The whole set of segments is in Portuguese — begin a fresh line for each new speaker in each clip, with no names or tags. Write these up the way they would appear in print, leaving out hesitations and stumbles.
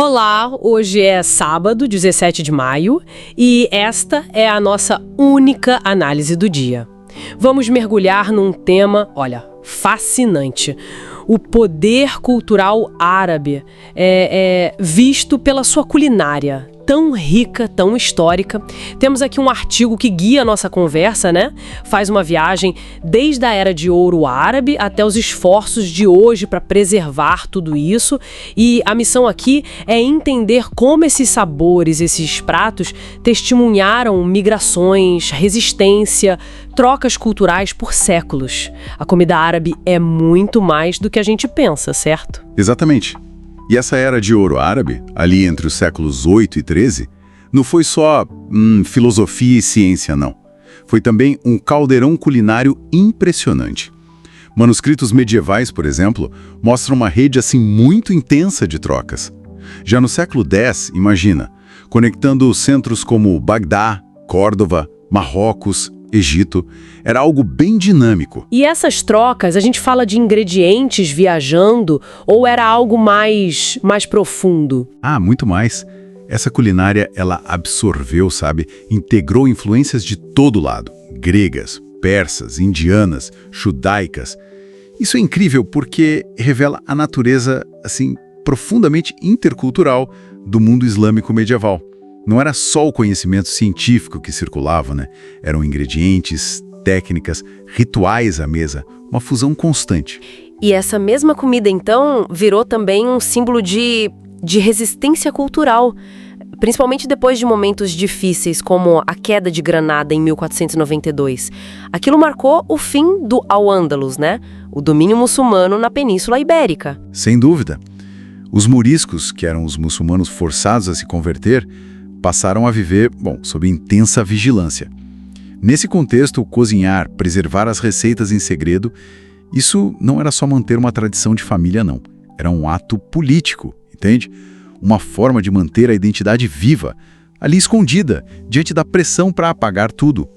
Olá, hoje é sábado, 17 de maio, e esta é a nossa única análise do dia. Vamos mergulhar num tema, olha, fascinante. O poder cultural árabe visto pela sua culinária, tão rica, tão histórica. Temos aqui um artigo que guia a nossa conversa, né? Faz uma viagem desde a Era de Ouro árabe até os esforços de hoje para preservar tudo isso. E a missão aqui é entender como esses sabores, esses pratos, testemunharam migrações, resistência, trocas culturais por séculos. A comida árabe é muito mais do que a gente pensa, certo?
Exatamente. E essa Era de Ouro árabe, ali entre os séculos 8 e 13, não foi só filosofia e ciência, não. Foi também um caldeirão culinário impressionante. Manuscritos medievais, por exemplo, mostram uma rede assim muito intensa de trocas. Já no século X, imagina, conectando centros como Bagdá, Córdoba, Marrocos, Egito, era algo bem dinâmico.
E essas trocas, a gente fala de ingredientes viajando ou era algo mais profundo?
Ah, muito mais. Essa culinária, ela absorveu, sabe? Integrou influências de todo lado. Gregas, persas, indianas, judaicas. Isso é incrível porque revela a natureza, assim, profundamente intercultural do mundo islâmico medieval. Não era só o conhecimento científico que circulava, né? Eram ingredientes, técnicas, rituais à mesa, uma fusão constante.
E essa mesma comida, então, virou também um símbolo de resistência cultural, principalmente depois de momentos difíceis, como a queda de Granada em 1492. Aquilo marcou o fim do Al-Ândalus, né? O domínio muçulmano na Península Ibérica.
Sem dúvida. Os moriscos, que eram os muçulmanos forçados a se converter, passaram a viver, sob intensa vigilância. Nesse contexto, o cozinhar, preservar as receitas em segredo, isso não era só manter uma tradição de família, não. Era um ato político, entende? Uma forma de manter a identidade viva, ali escondida, diante da pressão para apagar tudo.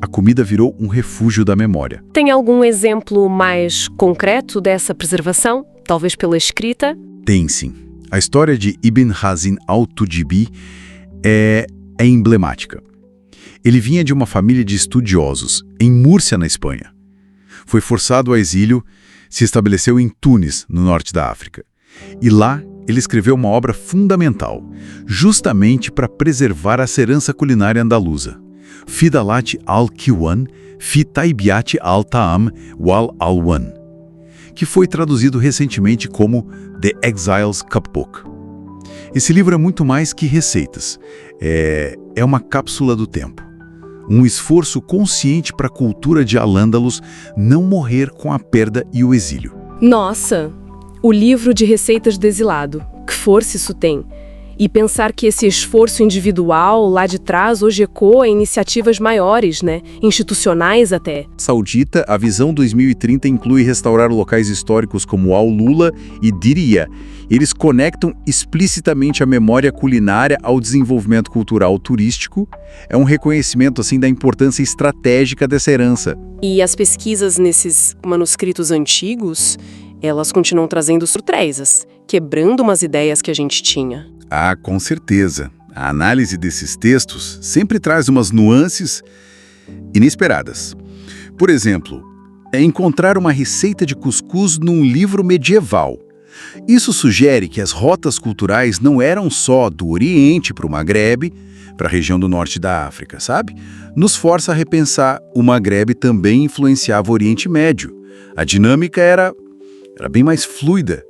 A comida virou um refúgio da memória.
Tem algum exemplo mais concreto dessa preservação? Talvez pela escrita?
Tem, sim. A história de Ibn Hazm al-Tujibi é emblemática. Ele vinha de uma família de estudiosos, em Múrcia, na Espanha. Foi forçado ao exílio, se estabeleceu em Tunis, no norte da África. E lá, ele escreveu uma obra fundamental, justamente para preservar essa herança culinária andaluza. Fidalat al-Kiwan, fi Taibiat al-Ta'am wal al-Wan, que foi traduzido recentemente como The Exile's Cookbook. Esse livro é muito mais que receitas. É uma cápsula do tempo. Um esforço consciente para a cultura de Al-Ândalus não morrer com a perda e o exílio.
Nossa, o livro de receitas do exilado. Que força isso tem! E pensar que esse esforço individual lá de trás hoje ecoa em iniciativas maiores, né? Institucionais até.
Saudita, a Visão 2030 inclui restaurar locais históricos como Al-Lula e Diriyah. Eles conectam explicitamente a memória culinária ao desenvolvimento cultural turístico. É um reconhecimento assim da importância estratégica dessa herança.
E as pesquisas nesses manuscritos antigos, elas continuam trazendo surpresas, quebrando umas ideias que a gente tinha.
Ah, com certeza. A análise desses textos sempre traz umas nuances inesperadas. Por exemplo, encontrar uma receita de cuscuz num livro medieval. Isso sugere que as rotas culturais não eram só do Oriente para o Magrebe, para a região do norte da África, sabe? Nos força a repensar, o Magrebe também influenciava o Oriente Médio. A dinâmica era bem mais fluida.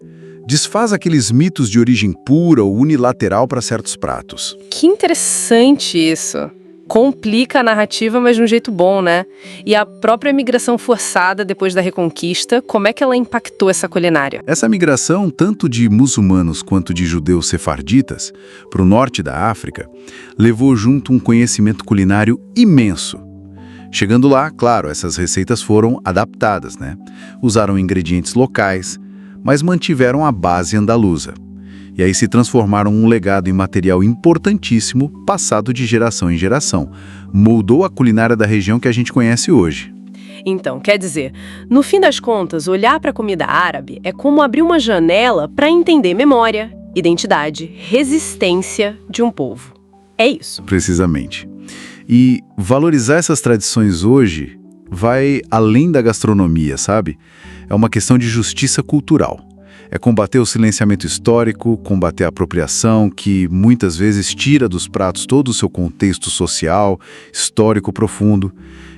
Desfaz aqueles mitos de origem pura ou unilateral para certos pratos.
Que interessante isso. Complica a narrativa, mas de um jeito bom, né? E a própria migração forçada depois da Reconquista, como é que ela impactou essa culinária?
Essa migração, tanto de muçulmanos quanto de judeus sefarditas, para o norte da África, levou junto um conhecimento culinário imenso. Chegando lá, claro, essas receitas foram adaptadas, né? Usaram ingredientes locais, mas mantiveram a base andaluza. E aí se transformaram um legado imaterial importantíssimo, passado de geração em geração. Moldou a culinária da região que a gente conhece hoje.
Então, quer dizer, no fim das contas, olhar para a comida árabe é como abrir uma janela para entender memória, identidade, resistência de um povo. É isso.
Precisamente. E valorizar essas tradições hoje vai além da gastronomia, sabe? É uma questão de justiça cultural. É combater o silenciamento histórico, combater a apropriação, que muitas vezes tira dos pratos todo o seu contexto social, histórico profundo.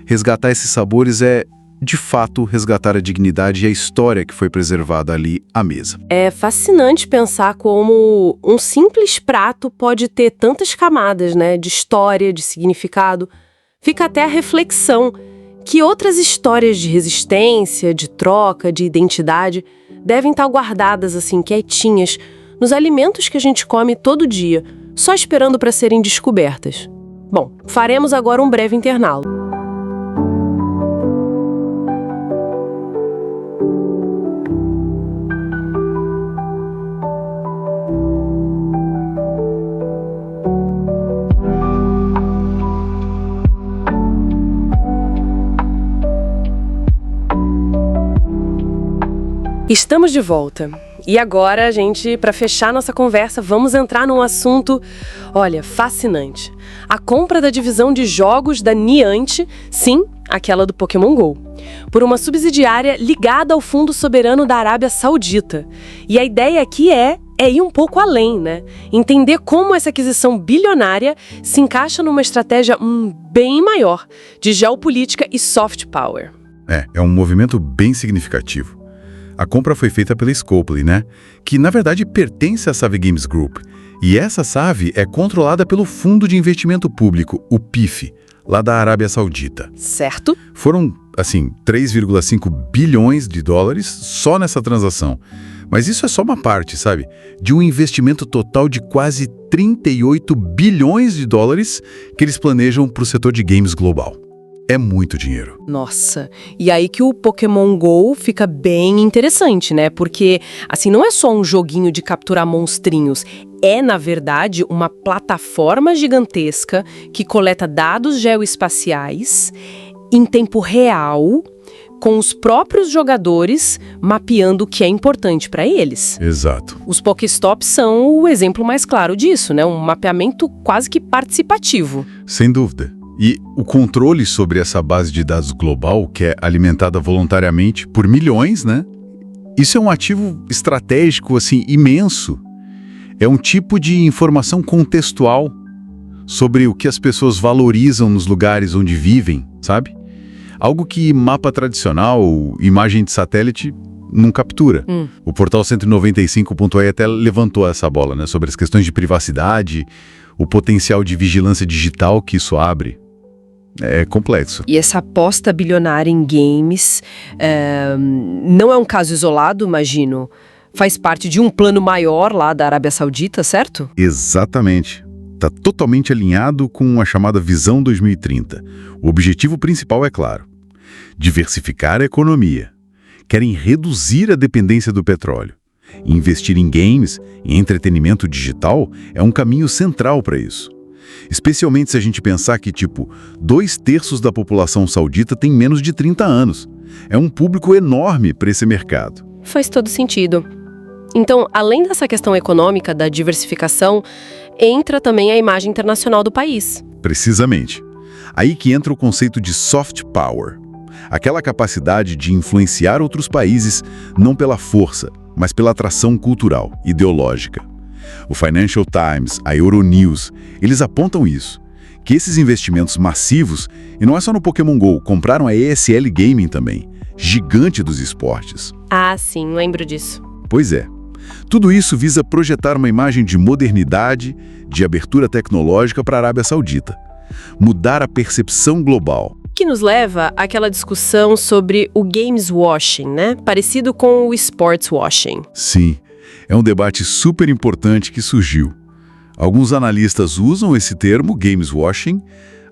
Resgatar esses sabores é, de fato, resgatar a dignidade e a história que foi preservada ali à mesa.
É fascinante pensar como um simples prato pode ter tantas camadas, né, de história, de significado. Fica até a reflexão que outras histórias de resistência, de troca, de identidade devem estar guardadas assim, quietinhas, nos alimentos que a gente come todo dia, só esperando para serem descobertas. Bom, faremos agora um breve intervalo. Estamos de volta. E agora, gente, para fechar nossa conversa, vamos entrar num assunto, olha, fascinante. A compra da divisão de jogos da Niantic, sim, aquela do Pokémon GO, por uma subsidiária ligada ao Fundo Soberano da Arábia Saudita. E a ideia aqui é ir um pouco além, né? Entender como essa aquisição bilionária se encaixa numa estratégia bem maior de geopolítica e soft power.
É um movimento bem significativo. A compra foi feita pela Scopely, né? Que, na verdade, pertence à Savvy Games Group. E essa Savvy é controlada pelo Fundo de Investimento Público, o PIF, lá da Arábia Saudita.
Certo?
Foram, 3,5 bilhões de dólares só nessa transação. Mas isso é só uma parte, sabe? De um investimento total de quase 38 bilhões de dólares que eles planejam para o setor de games global. É muito dinheiro.
Nossa, e aí que o Pokémon GO fica bem interessante, né? Porque, não é só um joguinho de capturar monstrinhos. É, na verdade, uma plataforma gigantesca que coleta dados geoespaciais em tempo real, com os próprios jogadores mapeando o que é importante para eles.
Exato.
Os Pokéstops são o exemplo mais claro disso, né? Um mapeamento quase que participativo.
Sem dúvida. E o controle sobre essa base de dados global, que é alimentada voluntariamente por milhões, né? Isso é um ativo estratégico, imenso. É um tipo de informação contextual sobre o que as pessoas valorizam nos lugares onde vivem, sabe? Algo que mapa tradicional, imagem de satélite, não captura. O portal 195.ai até levantou essa bola, né? Sobre as questões de privacidade, o potencial de vigilância digital que isso abre. É complexo.
E essa aposta bilionária em games não é um caso isolado, imagino. Faz parte de um plano maior lá da Arábia Saudita, certo?
Exatamente. Está totalmente alinhado com a chamada Visão 2030. O objetivo principal é claro: diversificar a economia. Querem reduzir a dependência do petróleo. Investir em games, em entretenimento digital, é um caminho central para isso. Especialmente se a gente pensar que, 2/3 da população saudita tem menos de 30 anos. É um público enorme para esse mercado.
Faz todo sentido. Então, além dessa questão econômica da diversificação, entra também a imagem internacional do país.
Precisamente. Aí que entra o conceito de soft power. Aquela capacidade de influenciar outros países não pela força, mas pela atração cultural, ideológica. O Financial Times, a Euronews, eles apontam isso, que esses investimentos massivos, e não é só no Pokémon GO, compraram a ESL Gaming também, gigante dos esportes.
Ah, sim, lembro disso.
Pois é. Tudo isso visa projetar uma imagem de modernidade, de abertura tecnológica para a Arábia Saudita. Mudar a percepção global.
Que nos leva àquela discussão sobre o games washing, né? Parecido com o sports washing.
Sim, é um debate super importante que surgiu. Alguns analistas usam esse termo, games washing.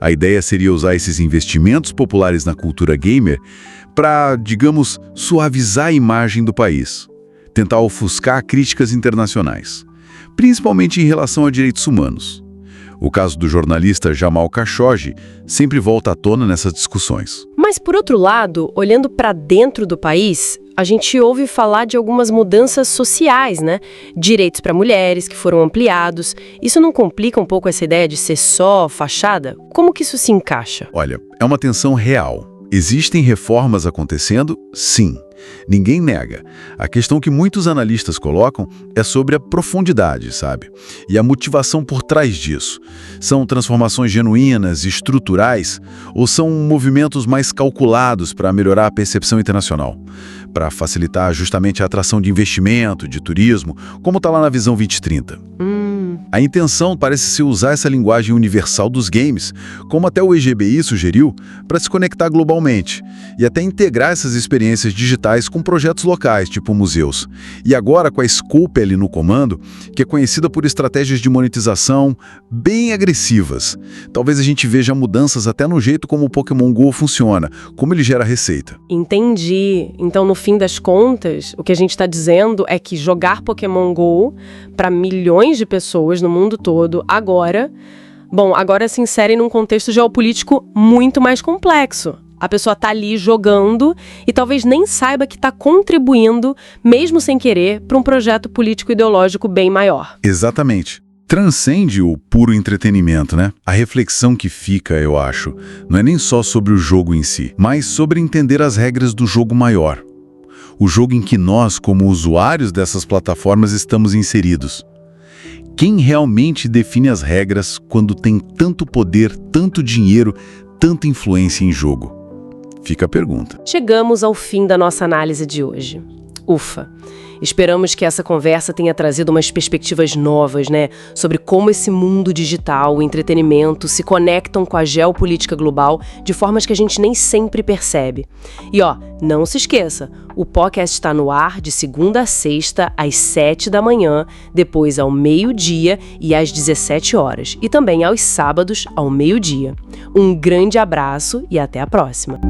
A ideia seria usar esses investimentos populares na cultura gamer para, digamos, suavizar a imagem do país. Tentar ofuscar críticas internacionais, principalmente em relação a direitos humanos. O caso do jornalista Jamal Khashoggi sempre volta à tona nessas discussões.
Mas, por outro lado, olhando para dentro do país, a gente ouve falar de algumas mudanças sociais, né? Direitos para mulheres que foram ampliados. Isso não complica um pouco essa ideia de ser só fachada? Como que isso se encaixa?
Olha, é uma tensão real. Existem reformas acontecendo? Sim. Ninguém nega. A questão que muitos analistas colocam é sobre a profundidade, sabe? E a motivação por trás disso. São transformações genuínas, estruturais, ou são movimentos mais calculados para melhorar a percepção internacional? Para facilitar justamente a atração de investimento, de turismo, como está lá na Visão 2030. A intenção parece ser usar essa linguagem universal dos games, como até o EGBI sugeriu, para se conectar globalmente e até integrar essas experiências digitais com projetos locais, tipo museus. E agora com a Scope ali no comando, que é conhecida por estratégias de monetização bem agressivas. Talvez a gente veja mudanças até no jeito como o Pokémon GO funciona, como ele gera receita.
Entendi. Então, no fim das contas, o que a gente está dizendo é que jogar Pokémon GO para milhões de pessoas no mundo todo, agora se insere num contexto geopolítico muito mais complexo. A pessoa tá ali jogando e talvez nem saiba que está contribuindo, mesmo sem querer, para um projeto político-ideológico bem maior.
Exatamente. Transcende o puro entretenimento, né? A reflexão que fica, eu acho, não é nem só sobre o jogo em si, mas sobre entender as regras do jogo maior. O jogo em que nós, como usuários dessas plataformas, estamos inseridos. Quem realmente define as regras quando tem tanto poder, tanto dinheiro, tanta influência em jogo? Fica a pergunta.
Chegamos ao fim da nossa análise de hoje. Ufa! Esperamos que essa conversa tenha trazido umas perspectivas novas, né? Sobre como esse mundo digital, o entretenimento, se conectam com a geopolítica global de formas que a gente nem sempre percebe. E não se esqueça, o podcast está no ar de segunda a sexta, às 7 da manhã, depois ao meio-dia e às 17 horas. E também aos sábados, ao meio-dia. Um grande abraço e até a próxima!